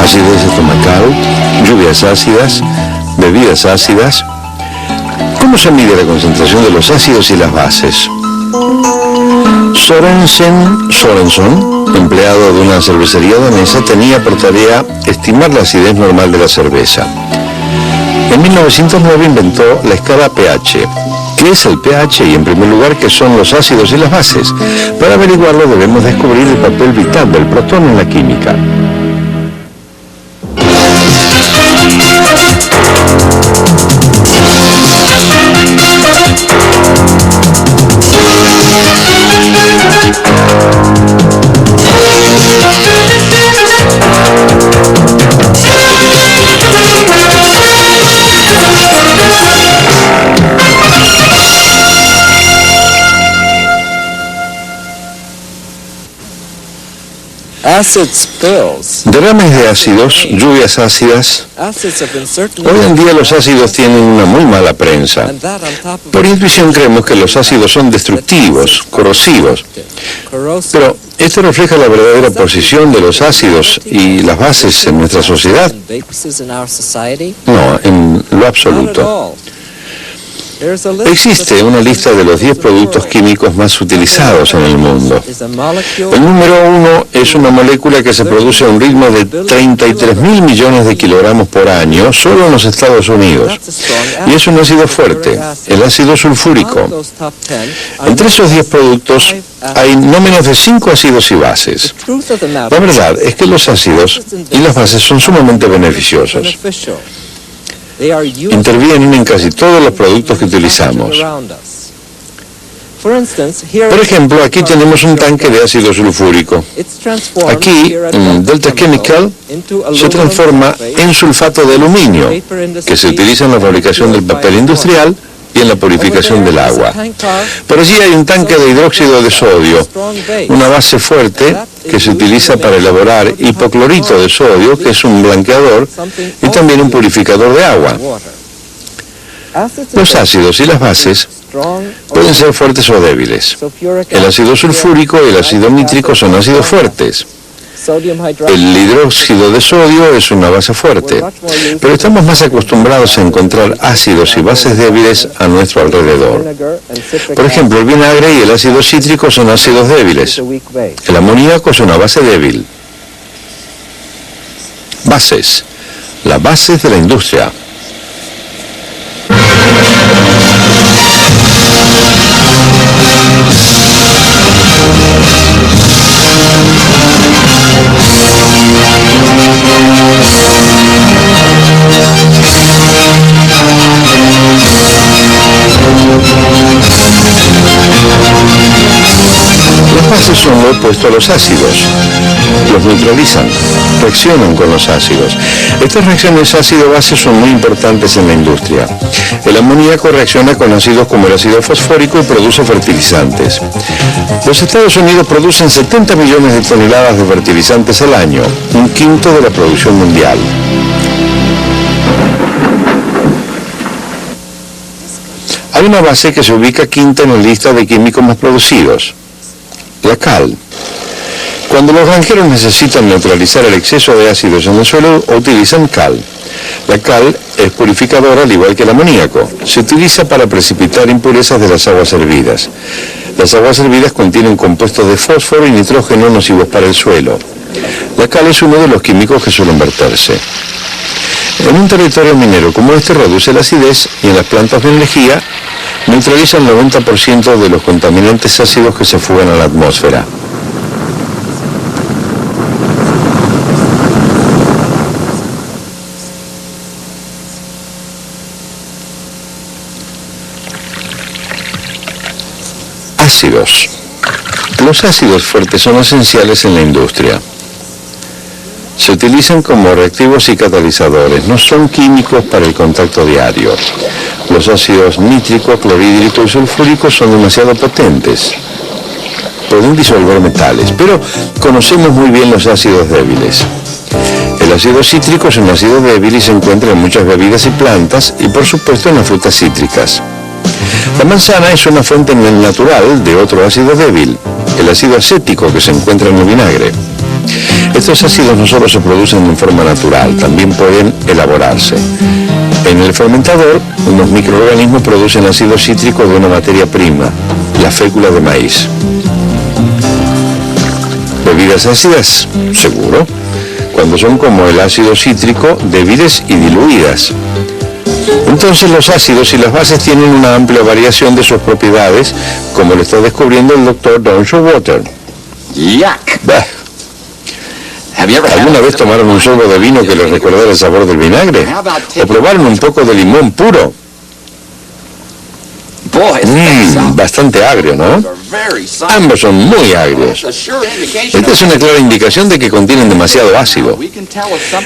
acidez estomacal, lluvias ácidas, bebidas ácidas. ¿Cómo se mide la concentración de los ácidos y las bases? Sorenson, empleado de una cervecería danesa, tenía por tarea estimar la acidez normal de la cerveza. En 1909 inventó la escala pH. ¿Qué es el pH? Y en primer lugar, ¿qué son los ácidos y las bases? Para averiguarlo debemos descubrir el papel vital del protón en la química. Derrames de ácidos, lluvias ácidas. Hoy en día los ácidos tienen una muy mala prensa. Por intuición creemos que los ácidos son destructivos, corrosivos. Pero esto refleja la verdadera posición de los ácidos y las bases en nuestra sociedad. No, en lo absoluto. Existe una lista de los 10 productos químicos más utilizados en el mundo. El número 1 es una molécula que se produce a un ritmo de 33.000 millones de kilogramos por año solo en los Estados Unidos. Y es un ácido fuerte, el ácido sulfúrico. Entre esos 10 productos hay no menos de 5 ácidos y bases. La verdad es que los ácidos y las bases son sumamente beneficiosos. Intervienen en casi todos los productos que utilizamos. Por ejemplo, aquí tenemos un tanque de ácido sulfúrico. Aquí, Delta Chemical se transforma en sulfato de aluminio, que se utiliza en la fabricación del papel industrial y en la purificación del agua. Por allí hay un tanque de hidróxido de sodio, una base fuerte que se utiliza para elaborar hipoclorito de sodio, que es un blanqueador y también un purificador de agua. Los ácidos y las bases pueden ser fuertes o débiles. El ácido sulfúrico y el ácido nítrico son ácidos fuertes. El hidróxido de sodio es una base fuerte, pero estamos más acostumbrados a encontrar ácidos y bases débiles a nuestro alrededor. Por ejemplo, el vinagre y el ácido cítrico son ácidos débiles. El amoníaco es una base débil. Bases. Las bases de la industria. Las bases son lo opuesto a los ácidos. Los neutralizan, reaccionan con los ácidos. Estas reacciones ácido-base son muy importantes en la industria. El amoníaco reacciona con ácidos como el ácido fosfórico y produce fertilizantes. Los Estados Unidos producen 70 millones de toneladas de fertilizantes al año, un quinto de la producción mundial. Hay una base que se ubica quinta en la lista de químicos más producidos, la cal. Cuando los granjeros necesitan neutralizar el exceso de ácidos en el suelo, utilizan cal. La cal es purificadora al igual que el amoníaco. Se utiliza para precipitar impurezas de las aguas hervidas. Las aguas hervidas contienen compuestos de fósforo y nitrógeno nocivos para el suelo. La cal es uno de los químicos que suelen verterse. En un territorio minero como este reduce la acidez y en las plantas de energía neutraliza el 90% de los contaminantes ácidos que se fugan a la atmósfera. Ácidos. Los ácidos fuertes son esenciales en la industria. Se utilizan como reactivos y catalizadores, no son químicos para el contacto diario. Los ácidos nítrico, clorhídrico y sulfúrico son demasiado potentes. Pueden disolver metales, pero conocemos muy bien los ácidos débiles. El ácido cítrico es un ácido débil y se encuentra en muchas bebidas y plantas y por supuesto en las frutas cítricas. La manzana es una fuente natural de otro ácido débil, el ácido acético que se encuentra en el vinagre. Estos ácidos no solo se producen en forma natural, también pueden elaborarse. En el fermentador, unos microorganismos producen ácido cítrico de una materia prima, la fécula de maíz. ¿Bebidas ácidas? Seguro. Cuando son como el ácido cítrico, débiles y diluidas. Entonces los ácidos y las bases tienen una amplia variación de sus propiedades, como lo está descubriendo el doctor Don Showalter. Yuck. Bah. ¿Alguna vez tomaron un sorbo de vino que les recordara el sabor del vinagre? ¿O probaron un poco de limón puro? Bastante agrio, ¿no? Ambos son muy agrios. Esta es una clara indicación de que contienen demasiado ácido.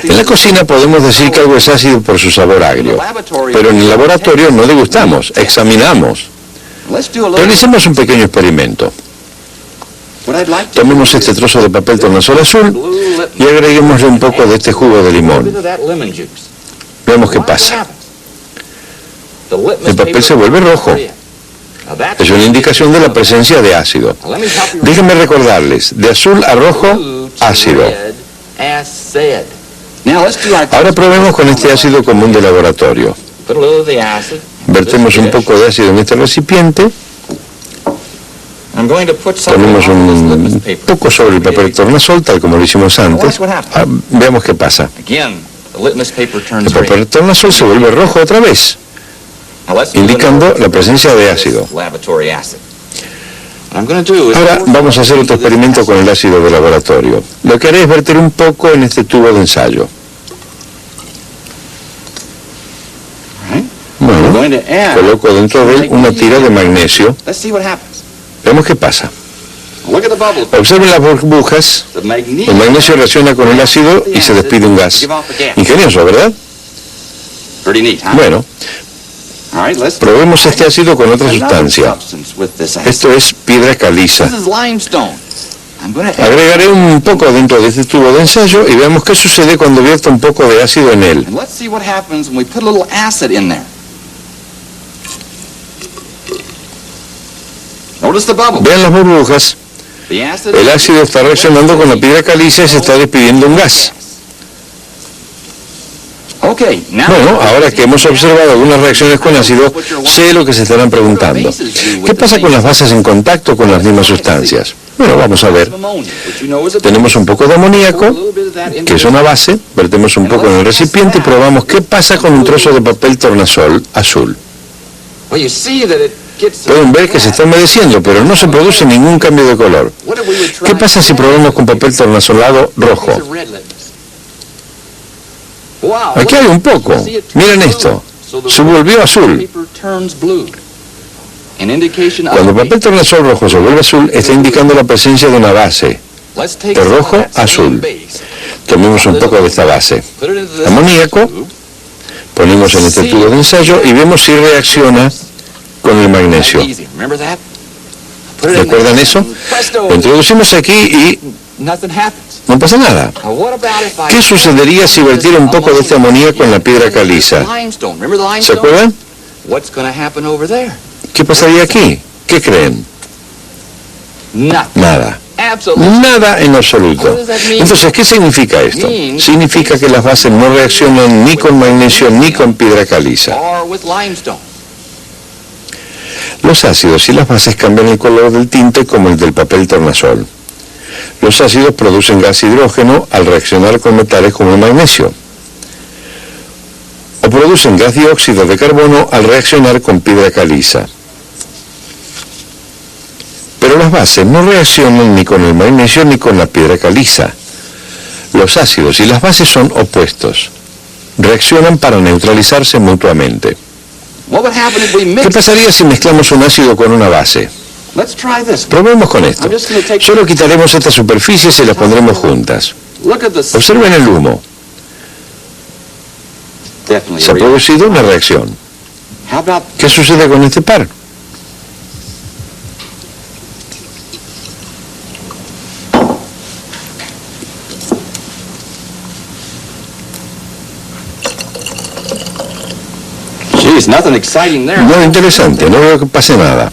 En la cocina podemos decir que algo es ácido por su sabor agrio, pero en el laboratorio no degustamos, examinamos. Realicemos un pequeño experimento. Tomemos este trozo de papel tornasol azul y agreguémosle un poco de este jugo de limón. Veamos qué pasa. El papel se vuelve rojo. Es una indicación de la presencia de ácido. Déjenme recordarles, de azul a rojo, ácido. Ahora probemos con este ácido común de laboratorio. Vertemos un poco de ácido en este recipiente. Ponemos un poco sobre el papel tornasol, tal como lo hicimos antes. Veamos qué pasa. El papel tornasol se vuelve rojo otra vez, indicando la presencia de ácido. Ahora vamos a hacer otro experimento con el ácido de laboratorio. Lo que haré es verter un poco en este tubo de ensayo. Bueno, coloco dentro de él una tira de magnesio. Veamos qué pasa. Observen las burbujas. El magnesio reacciona con el ácido y se despide un gas. Ingenioso, ¿verdad? Bueno, probemos este ácido con otra sustancia. Esto es piedra caliza. Agregaré un poco dentro de este tubo de ensayo y veamos qué sucede cuando vierto un poco de ácido en él. Vean las burbujas. El ácido está reaccionando con la piedra caliza y se está despidiendo un gas. Bueno, ahora que hemos observado algunas reacciones con ácido, sé lo que se estarán preguntando. ¿Qué pasa con las bases en contacto con las mismas sustancias? Bueno, vamos a ver. Tenemos un poco de amoníaco, que es una base. Vertemos un poco en el recipiente y probamos qué pasa con un trozo de papel tornasol azul. Pueden ver que se está humedeciendo, pero no se produce ningún cambio de color. ¿Qué pasa si probamos con papel tornasolado rojo? Aquí hay un poco. Miren esto. Se volvió azul. Cuando el papel tornasol rojo se vuelve azul, está indicando la presencia de una base. De rojo a azul. Tomemos un poco de esta base. Amoníaco. Ponemos en este tubo de ensayo y vemos si reacciona con el magnesio. ¿Recuerdan eso? Lo introducimos aquí y no pasa nada. ¿Qué sucedería si vertiera un poco de este amoníaco en la piedra caliza? ¿Se acuerdan? ¿Qué pasaría aquí? ¿Qué creen? Nada. Nada en absoluto. Entonces, ¿qué significa esto? Significa que las bases no reaccionan ni con magnesio ni con piedra caliza. Los ácidos y las bases cambian el color del tinte como el del papel tornasol. Los ácidos producen gas hidrógeno al reaccionar con metales como el magnesio. O producen gas dióxido de carbono al reaccionar con piedra caliza. Pero las bases no reaccionan ni con el magnesio ni con la piedra caliza. Los ácidos y las bases son opuestos. Reaccionan para neutralizarse mutuamente. ¿Qué pasaría si mezclamos un ácido con una base? Probemos con esto. Solo quitaremos estas superficies y las pondremos juntas. Observen el humo. Se ha producido una reacción. ¿Qué sucede con este par? Nada interesante, no veo que pase nada.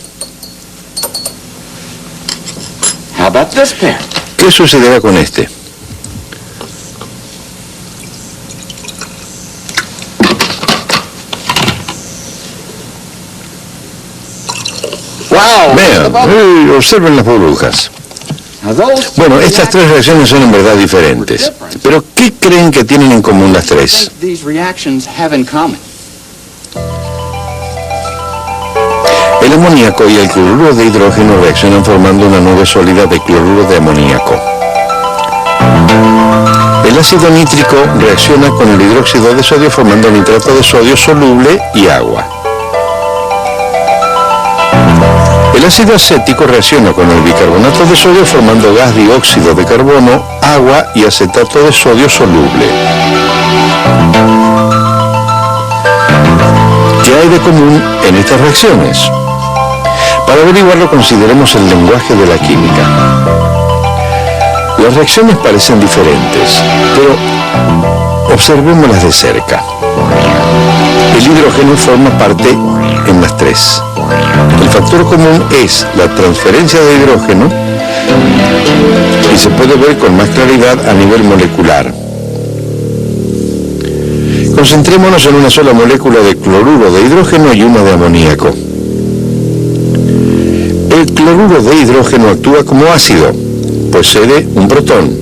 ¿Qué sucederá con este? Vean, observen las burbujas. Bueno, estas tres reacciones son en verdad diferentes. Pero, ¿qué creen que tienen en común las tres? El amoníaco y el cloruro de hidrógeno reaccionan formando una nube sólida de cloruro de amoníaco. El ácido nítrico reacciona con el hidróxido de sodio formando nitrato de sodio soluble y agua. El ácido acético reacciona con el bicarbonato de sodio formando gas dióxido de carbono, agua y acetato de sodio soluble. ¿Qué hay de común en estas reacciones? Para averiguarlo, consideremos el lenguaje de la química. Las reacciones parecen diferentes, pero observémoslas de cerca. El hidrógeno forma parte en las tres. El factor común es la transferencia de hidrógeno y se puede ver con más claridad a nivel molecular. Concentrémonos en una sola molécula de cloruro de hidrógeno y una de amoníaco. El cloruro de hidrógeno actúa como ácido, pues cede un protón.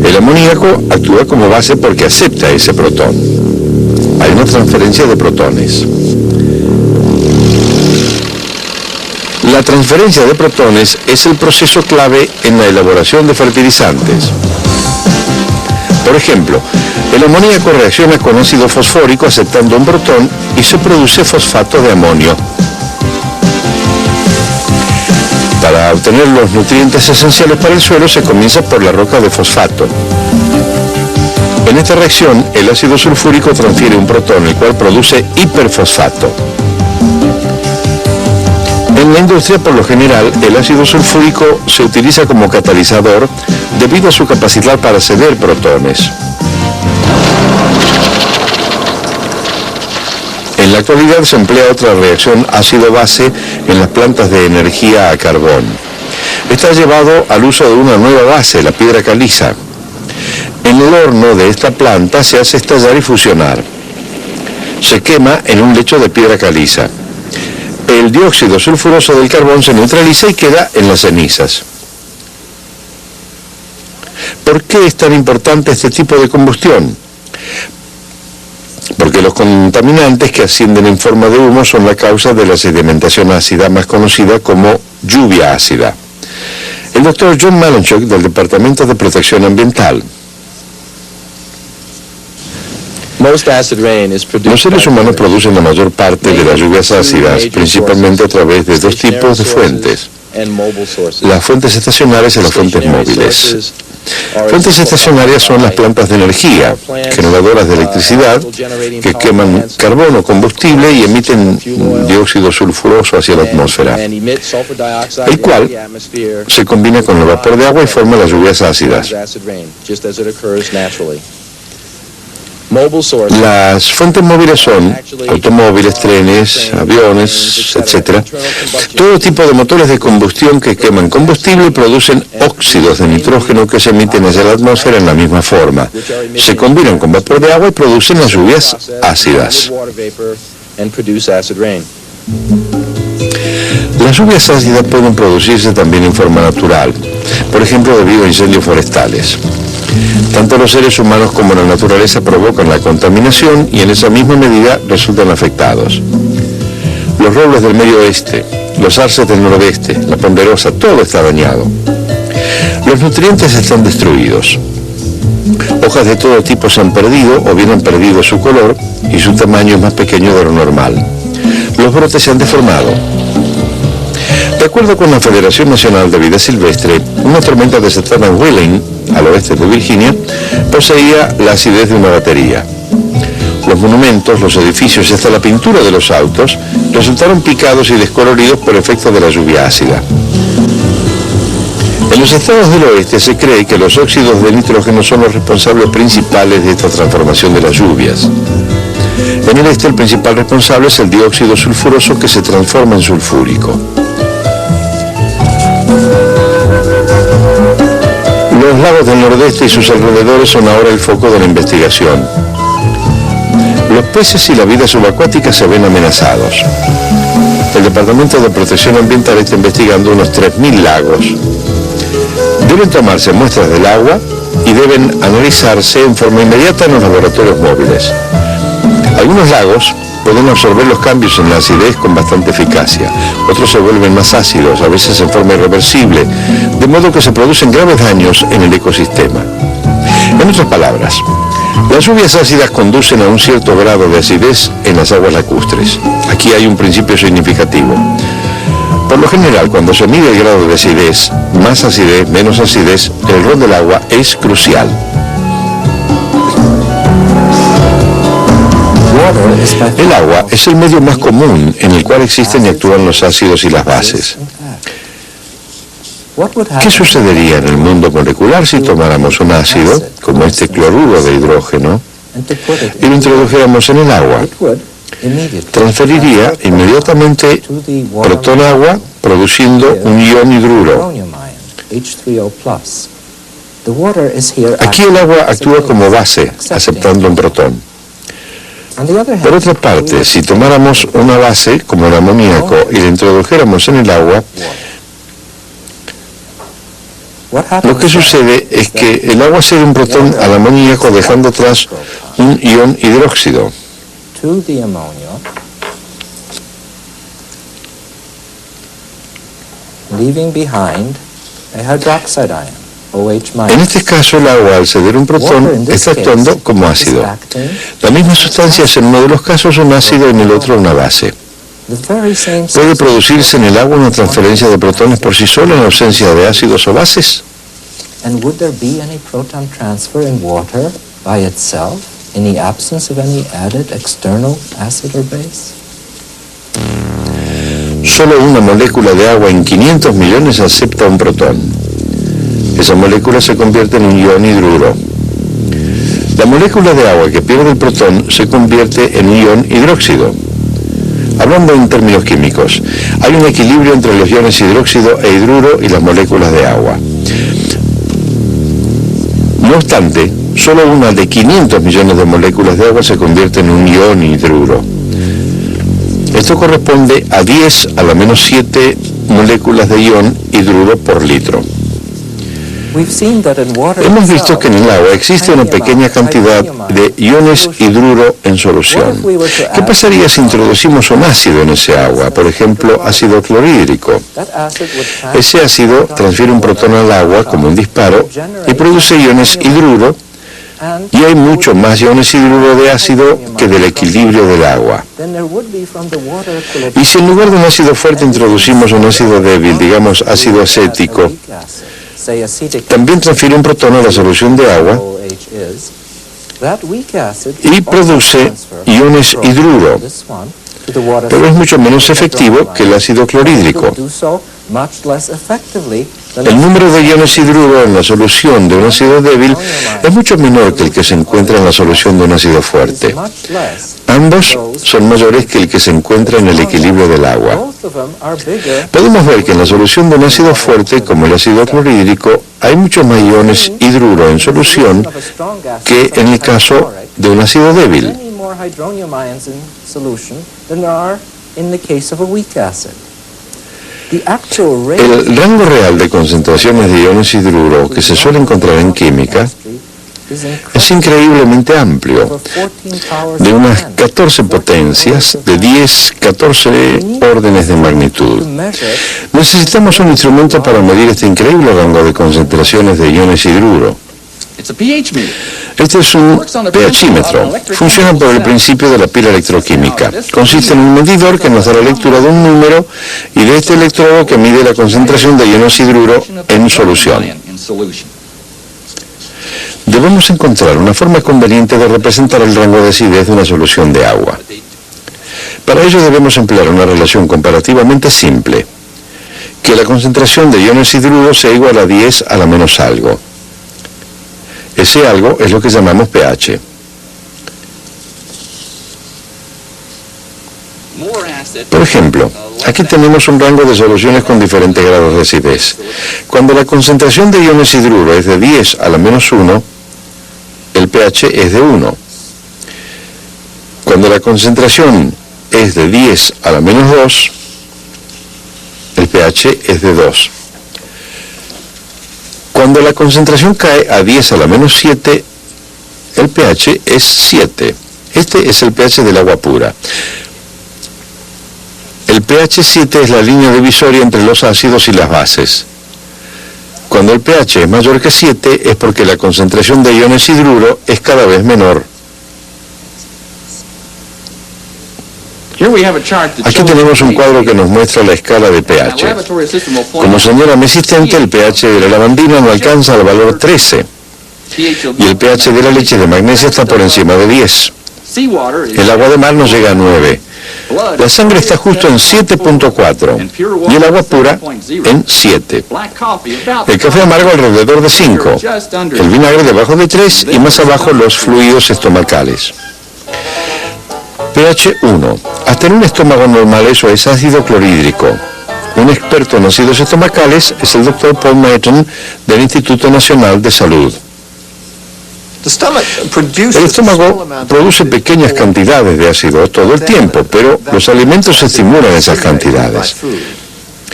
El amoníaco actúa como base porque acepta ese protón. Hay una transferencia de protones. La transferencia de protones es el proceso clave en la elaboración de fertilizantes. Por ejemplo, el amoníaco reacciona con ácido fosfórico aceptando un protón y se produce fosfato de amonio. Para obtener los nutrientes esenciales para el suelo se comienza por la roca de fosfato. En esta reacción, el ácido sulfúrico transfiere un protón, el cual produce hiperfosfato. En la industria, por lo general, el ácido sulfúrico se utiliza como catalizador debido a su capacidad para ceder protones. En la actualidad se emplea otra reacción ácido-base en las plantas de energía a carbón. Está llevado al uso de una nueva base, la piedra caliza. En el horno de esta planta se hace estallar y fusionar. Se quema en un lecho de piedra caliza. El dióxido sulfuroso del carbón se neutraliza y queda en las cenizas. ¿Por qué es tan importante este tipo de combustión? Porque los contaminantes que ascienden en forma de humo son la causa de la sedimentación ácida, más conocida como lluvia ácida. El doctor John Malinchuk, del Departamento de Protección Ambiental. Los seres humanos producen la mayor parte de las lluvias ácidas, principalmente a través de dos tipos de fuentes: las fuentes estacionarias y las fuentes móviles. Fuentes estacionarias son las plantas de energía, generadoras de electricidad, que queman carbono combustible y emiten dióxido sulfuroso hacia la atmósfera, el cual se combina con el vapor de agua y forma las lluvias ácidas. Las fuentes móviles son automóviles, trenes, aviones, etc. Todo tipo de motores de combustión que queman combustible y producen óxidos de nitrógeno que se emiten hacia la atmósfera en la misma forma. Se combinan con vapor de agua y producen las lluvias ácidas. Las lluvias ácidas pueden producirse también en forma natural, por ejemplo debido a incendios forestales. Tanto los seres humanos como la naturaleza provocan la contaminación y en esa misma medida resultan afectados. Los robles del medio oeste, los arces del nordeste, la ponderosa, todo está dañado. Los nutrientes están destruidos. Hojas de todo tipo se han perdido o bien han perdido su color y su tamaño es más pequeño de lo normal. Los brotes se han deformado. De acuerdo con la Federación Nacional de Vida Silvestre, una tormenta desatada en Wheeling, al oeste de Virginia, poseía la acidez de una batería. Los monumentos, los edificios y hasta la pintura de los autos resultaron picados y descoloridos por efecto de la lluvia ácida. En los estados del oeste se cree que los óxidos de nitrógeno son los responsables principales de esta transformación de las lluvias. En el este el principal responsable es el dióxido sulfuroso que se transforma en sulfúrico. Los lagos del nordeste y sus alrededores son ahora el foco de la investigación. Los peces y la vida subacuática se ven amenazados. el Departamento de Protección Ambiental está investigando unos 3.000 lagos. Deben tomarse muestras del agua y deben analizarse en forma inmediata en los laboratorios móviles. Algunos lagos pueden absorber los cambios en la acidez con bastante eficacia. Otros se vuelven más ácidos, a veces en forma irreversible, de modo que se producen graves daños en el ecosistema. En otras palabras, las lluvias ácidas conducen a un cierto grado de acidez en las aguas lacustres. Aquí hay un principio significativo. Por lo general, cuando se mide el grado de acidez, más acidez, menos acidez, el rol del agua es crucial. El agua es el medio más común en el cual existen y actúan los ácidos y las bases. ¿Qué sucedería en el mundo molecular si tomáramos un ácido, como este cloruro de hidrógeno, y lo introdujéramos en el agua? Transferiría inmediatamente protón-agua, produciendo un ion hidruro. Aquí el agua actúa como base, aceptando un protón. Por otra parte, si tomáramos una base, como el amoníaco, y la introdujéramos en el agua, lo que sucede es que el agua cede un protón al amoníaco dejando atrás un ion hidróxido. En este caso, el agua, al ceder un protón, está actuando como ácido. La misma sustancia es en uno de los casos un ácido y en el otro una base. ¿Puede producirse en el agua una transferencia de protones por sí sola en ausencia de ácidos o bases? Solo una molécula de agua en 500 millones acepta un protón. Esa molécula se convierte en un ion hidruro. La molécula de agua que pierde el protón se convierte en un ion hidróxido. Hablando en términos químicos, hay un equilibrio entre los iones hidróxido e hidruro y las moléculas de agua. No obstante, solo una de 500 millones de moléculas de agua se convierte en un ion hidruro. Esto corresponde a 10 a la menos 7 moléculas de ion hidruro por litro. Hemos visto que en el agua existe una pequeña cantidad de iones hidruro en solución. ¿Qué pasaría si introducimos un ácido en ese agua, por ejemplo, ácido clorhídrico? Ese ácido transfiere un protón al agua como un disparo y produce iones hidruro, y hay mucho más iones hidruro de ácido que del equilibrio del agua. Y si en lugar de un ácido fuerte introducimos un ácido débil, digamos ácido acético, también transfiere un protón a la solución de agua y produce iones hidruro, pero es mucho menos efectivo que el ácido clorhídrico. El número de iones hidruro en la solución de un ácido débil es mucho menor que el que se encuentra en la solución de un ácido fuerte. Ambos son mayores que el que se encuentra en el equilibrio del agua. Podemos ver que en la solución de un ácido fuerte, como el ácido clorhídrico, hay muchos más iones hidruro en solución que en el caso de un ácido débil. El rango real de concentraciones de iones hidruro que se suele encontrar en química es increíblemente amplio, de unas 14 potencias, de 10, 14 órdenes de magnitud. Necesitamos un instrumento para medir este increíble rango de concentraciones de iones hidruro. Este es un pHímetro. Funciona por el principio de la pila electroquímica. Consiste en un medidor que nos da la lectura de un número y de este electrodo que mide la concentración de iones hidruro en solución. Debemos encontrar una forma conveniente de representar el rango de acidez de una solución de agua. Para ello debemos emplear una relación comparativamente simple, que la concentración de iones hidruro sea igual a 10 a la menos algo. Ese algo es lo que llamamos pH. Por ejemplo, aquí tenemos un rango de soluciones con diferentes grados de acidez. Cuando la concentración de iones hidruro es de 10 a la menos 1, el pH es de 1. Cuando la concentración es de 10 a la menos 2, pH es de 2. Cuando la concentración cae a 10 a la menos 7, el pH es 7. Este es el pH del agua pura. El pH 7 es la línea divisoria entre los ácidos y las bases. Cuando el pH es mayor que 7 es porque la concentración de iones hidruro es cada vez menor. Aquí tenemos un cuadro que nos muestra la escala de pH. Como señala mi asistente, el pH de la lavandina no alcanza el valor 13 y el pH de la leche de magnesia está por encima de 10. El agua de mar no llega a 9. La sangre está justo en 7.4 y el agua pura en 7. El café amargo alrededor de 5, el vinagre debajo de 3 y más abajo los fluidos estomacales. pH 1. Hasta en un estómago normal eso es ácido clorhídrico. Un experto en ácidos estomacales es el Dr. Paul Merton del Instituto Nacional de Salud. El estómago produce pequeñas cantidades de ácido todo el tiempo, pero los alimentos estimulan esas cantidades.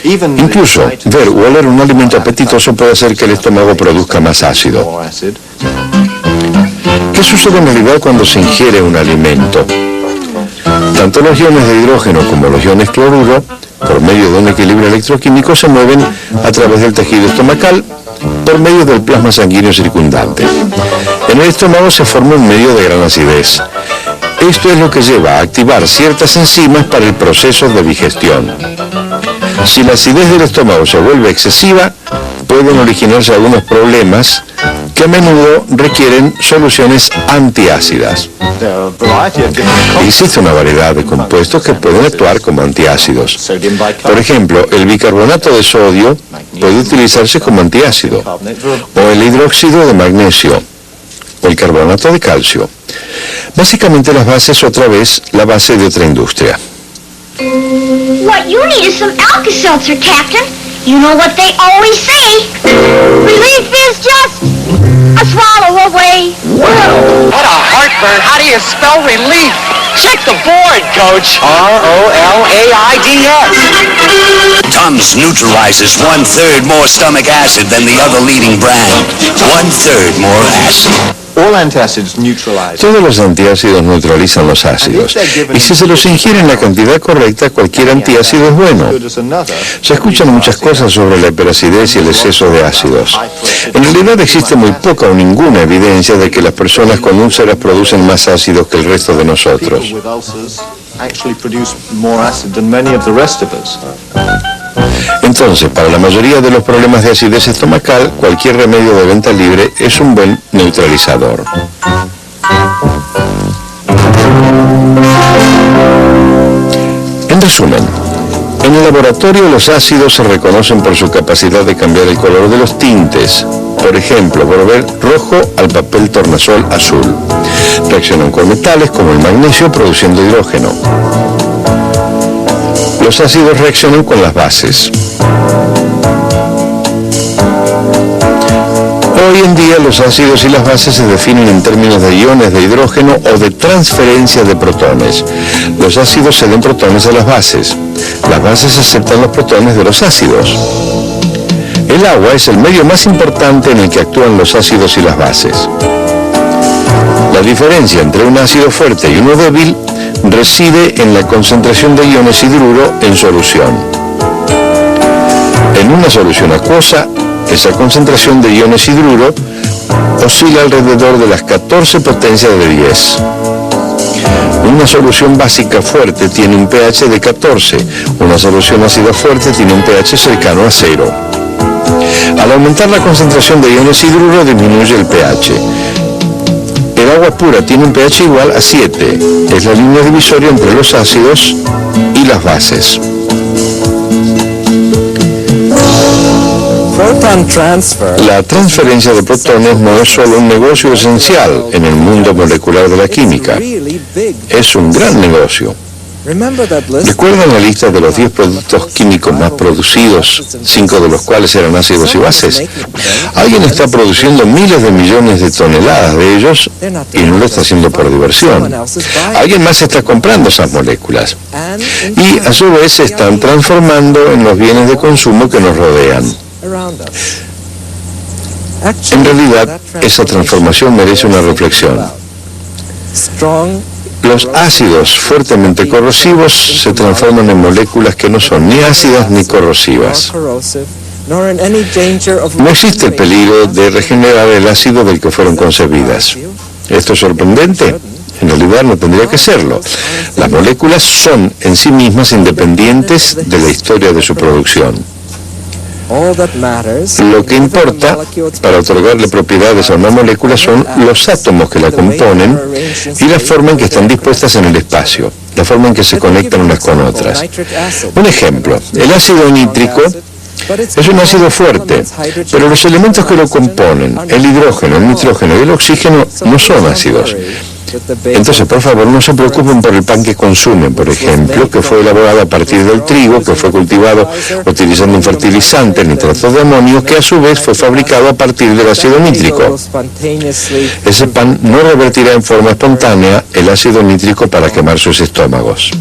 Incluso, ver o oler un alimento apetitoso puede hacer que el estómago produzca más ácido. ¿Qué sucede en realidad cuando se ingiere un alimento? Tanto los iones de hidrógeno como los iones cloruro, por medio de un equilibrio electroquímico, se mueven a través del tejido estomacal por medio del plasma sanguíneo circundante. En el estómago se forma un medio de gran acidez. Esto es lo que lleva a activar ciertas enzimas para el proceso de digestión. Si la acidez del estómago se vuelve excesiva, pueden originarse algunos problemas que a menudo requieren soluciones antiácidas. Existe una variedad de compuestos que pueden actuar como antiácidos. Por ejemplo, el bicarbonato de sodio puede utilizarse como antiácido, o el hidróxido de magnesio, o el carbonato de calcio. Básicamente las bases, otra vez, la base de otra industria. What you need is some Alka-Seltzer, Captain. You know what they always say. Relief is just a swallow away. Wow, what a heartburn. How do you spell relief? Check the board, Coach. R-O-L-A-I-D-S. Tums neutralizes 1/3 more stomach acid than the other leading brand. 1/3 more acid. Todos los antiácidos neutralizan los ácidos, y si se los ingiere en la cantidad correcta, cualquier antiácido es bueno. Se escuchan muchas cosas sobre la hiperacidez y el exceso de ácidos. En realidad existe muy poca o ninguna evidencia de que las personas con úlceras producen más ácidos que el resto de nosotros. Entonces, para la mayoría de los problemas de acidez estomacal, cualquier remedio de venta libre es un buen neutralizador. En resumen, en el laboratorio los ácidos se reconocen por su capacidad de cambiar el color de los tintes. Por ejemplo, volver rojo al papel tornasol azul. Reaccionan con metales como el magnesio produciendo hidrógeno. Los ácidos reaccionan con las bases. Hoy en día los ácidos y las bases se definen en términos de iones de hidrógeno o de transferencia de protones. Los ácidos ceden protones a las bases. Las bases aceptan los protones de los ácidos. El agua es el medio más importante en el que actúan los ácidos y las bases. La diferencia entre un ácido fuerte y uno débil reside en la concentración de iones hidruro en solución. En una solución acuosa, esa concentración de iones hidruro oscila alrededor de las 14 potencias de 10. Una solución básica fuerte tiene un pH de 14, una solución ácida fuerte tiene un pH cercano a 0. Al aumentar la concentración de iones hidruro disminuye el pH. El agua pura tiene un pH igual a 7. Es la línea divisoria entre los ácidos y las bases. La transferencia de protones no es solo un negocio esencial en el mundo molecular de la química. Es un gran negocio. ¿Recuerdan la lista de los 10 productos químicos más producidos, 5 de los cuales eran ácidos y bases? Alguien está produciendo miles de millones de toneladas de ellos y no lo está haciendo por diversión. Alguien más está comprando esas moléculas y a su vez se están transformando en los bienes de consumo que nos rodean. En realidad, esa transformación merece una reflexión. Los ácidos fuertemente corrosivos se transforman en moléculas que no son ni ácidas ni corrosivas. No existe el peligro de regenerar el ácido del que fueron concebidas. ¿Esto es sorprendente? En realidad no tendría que serlo. Las moléculas son en sí mismas independientes de la historia de su producción. Lo que importa para otorgarle propiedades a una molécula son los átomos que la componen y la forma en que están dispuestas en el espacio, la forma en que se conectan unas con otras. Un ejemplo, el ácido nítrico es un ácido fuerte, pero los elementos que lo componen, el hidrógeno, el nitrógeno y el oxígeno, no son ácidos. Entonces, por favor, no se preocupen por el pan que consumen, por ejemplo, que fue elaborado a partir del trigo, que fue cultivado utilizando un fertilizante, el nitrato de amonio, que a su vez fue fabricado a partir del ácido nítrico. Ese pan no revertirá en forma espontánea el ácido nítrico para quemar sus estómagos.